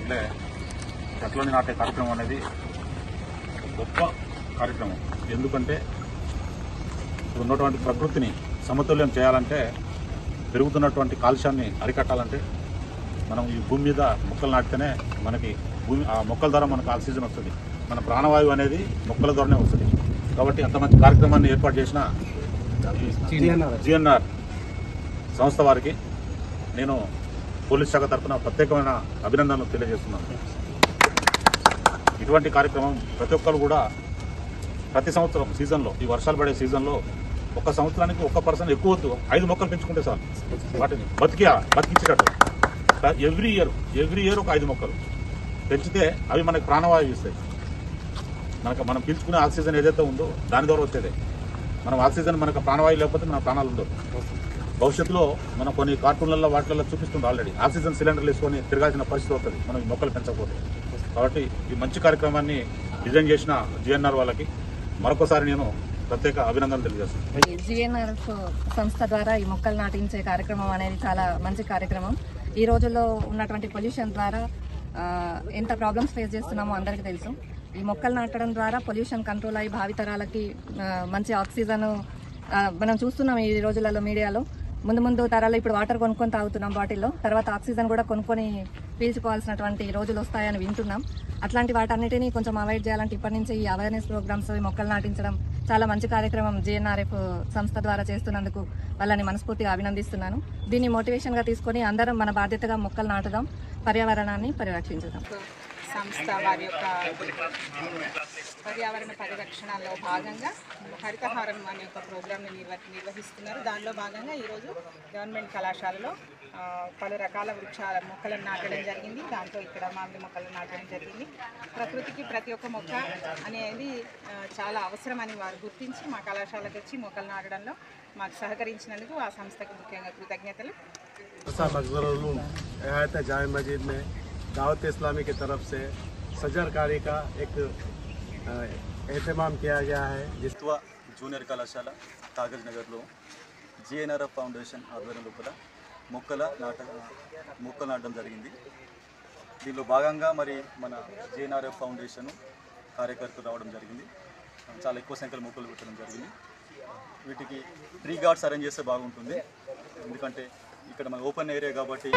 చెప్పినట్లే చెట్లని నాటే కార్యక్రమం అనేది గొప్ప కార్యక్రమం. ఎందుకంటే ఇప్పుడు ఉన్నటువంటి ప్రకృతిని సమతుల్యం చేయాలంటే, పెరుగుతున్నటువంటి కాలుష్యాన్ని అరికట్టాలంటే మనం ఈ భూమి మీద మొక్కలు నాటితేనే మనకి ఆ మొక్కల ద్వారా మనకు ఆక్సిజన్ వస్తుంది. మన ప్రాణవాయువు అనేది మొక్కల ద్వారానే వస్తుంది. కాబట్టి అంత మంచి కార్యక్రమాన్ని ఏర్పాటు చేసిన జిఎన్ఆర్ సంస్థ వారికి నేను పోలీస్ శాఖ తరఫున ప్రత్యేకమైన అభినందనలు తెలియజేస్తున్నాను. ఇటువంటి కార్యక్రమం ప్రతి ఒక్కరు కూడా ప్రతి సంవత్సరం సీజన్లో, ఈ వర్షాలు పడే సీజన్లో ఒక సంవత్సరానికి ఒక పర్సన్ ఎక్కువ వద్దు 5 మొక్కలు పెంచుకుంటే సార్ వాటిని బతికించేటట్టు ఎవ్రీ ఇయర్ ఒక 5 మొక్కలు పెంచితే అవి మనకు ప్రాణవాయువు ఇస్తాయి. మనం పీల్చుకునే ఆక్సిజన్ ఏదైతే ఉందో దాని ద్వారా వచ్చేదే. మనం ఆక్సిజన్ మనకు ప్రాణవాయువు లేకపోతే మన ప్రాణాలు ఉండవు. భవిష్యత్తులో మనం కొన్ని కార్టూన్లలో వాటిలలో చూపిస్తుంది ఆల్రెడీ ఆక్సిజన్ సిలిండర్లు వేసుకొని తిరగాల్సిన పరిస్థితి వస్తుంది మనం ఈ మొక్కలు పెంచకపోతే. కాబట్టి ఈ మంచి కార్యక్రమాన్ని డిజైన్ చేసిన జిఎన్ఆర్ వాళ్ళకి మరొకసారి నేను ప్రత్యేక అభినందనలు తెలియజేస్తున్నాను. జిఎన్ఆర్ సంస్థ ద్వారా ఈ మొక్కలు నాటించే కార్యక్రమం అనేది చాలా మంచి కార్యక్రమం. ఈ రోజుల్లో ఉన్నటువంటి పొల్యూషన్ ద్వారా ఎంత ప్రాబ్లమ్స్ ఫేస్ చేస్తున్నామో అందరికీ తెలుసు. ఈ మొక్కలు నాటడం ద్వారా పొల్యూషన్ కంట్రోల్ అయ్యి భావితరాలకి మంచి ఆక్సిజన్ మనం చూస్తున్నాం ఈ రోజులలో మీడియాలో. ముందు తరాలు ఇప్పుడు వాటర్ కొనుక్కొని తాగుతున్నాం బాటిల్లో, తర్వాత ఆక్సిజన్ కూడా కొనుక్కొని పీల్చుకోవాల్సినటువంటి రోజులు వస్తాయని వింటున్నాం. అట్లాంటి వాటన్నిటినీ కొంచెం అవాయిడ్ చేయాలంటే ఇప్పటి నుంచి ఈ అవేర్నెస్ ప్రోగ్రామ్స్, మొక్కలు నాటించడం చాలా మంచి కార్యక్రమం జిఎన్ఆర్ఎఫ్ సంస్థ ద్వారా చేస్తున్నందుకు వాళ్ళని మనస్ఫూర్తిగా అభినందిస్తున్నాను. దీన్ని మోటివేషన్గా తీసుకొని అందరం మన బాధ్యతగా మొక్కలు నాటుదాం, పర్యావరణాన్ని పరిరక్షించుదాం. సంస్థ వారి యొక్క పర్యావరణ పరిరక్షణలో భాగంగా హరితహారం అనే ఒక ప్రోగ్రామ్ని నిర్వహిస్తున్నారు. దానిలో భాగంగా ఈరోజు గవర్నమెంట్ కళాశాలలో పలు రకాల మొక్కలను నాటడం జరిగింది. దాంట్లో ఇక్కడ మామిడి మొక్కలను నాటడం జరిగింది. ప్రకృతికి ప్రతి ఒక్క మొక్క అనేది చాలా అవసరమని వారు గుర్తించి మా కళాశాలకు వచ్చి మొక్కలు నాటడంలో మాకు సహకరించినందుకు ఆ సంస్థకు ముఖ్యంగా కృతజ్ఞతలు. दावत इस्लामी की तरफ से सजरकारी का एक एहतमाम किया गया है. జూనియర్ కళాశాల కాగజ్ నగర్లో జిఎన్ఆర్ఎఫ్ ఫౌండేషన్ ఆధ్వర్యంలో కూడా మొక్కలు నాటడం జరిగింది. దీనిలో భాగంగా మరి మన జిఎన్ఆర్ఎఫ్ ఫౌండేషన్ కార్యకర్తలు రావడం జరిగింది. చాలా ఎక్కువ సంఖ్యలో మొక్కలు పెట్టడం జరిగింది. వీటికి ట్రీ గార్డ్స్ అరేంజ్ చేస్తే బాగుంటుంది. ఎందుకంటే ఇక్కడ మన ఓపెన్ ఏరియా కాబట్టి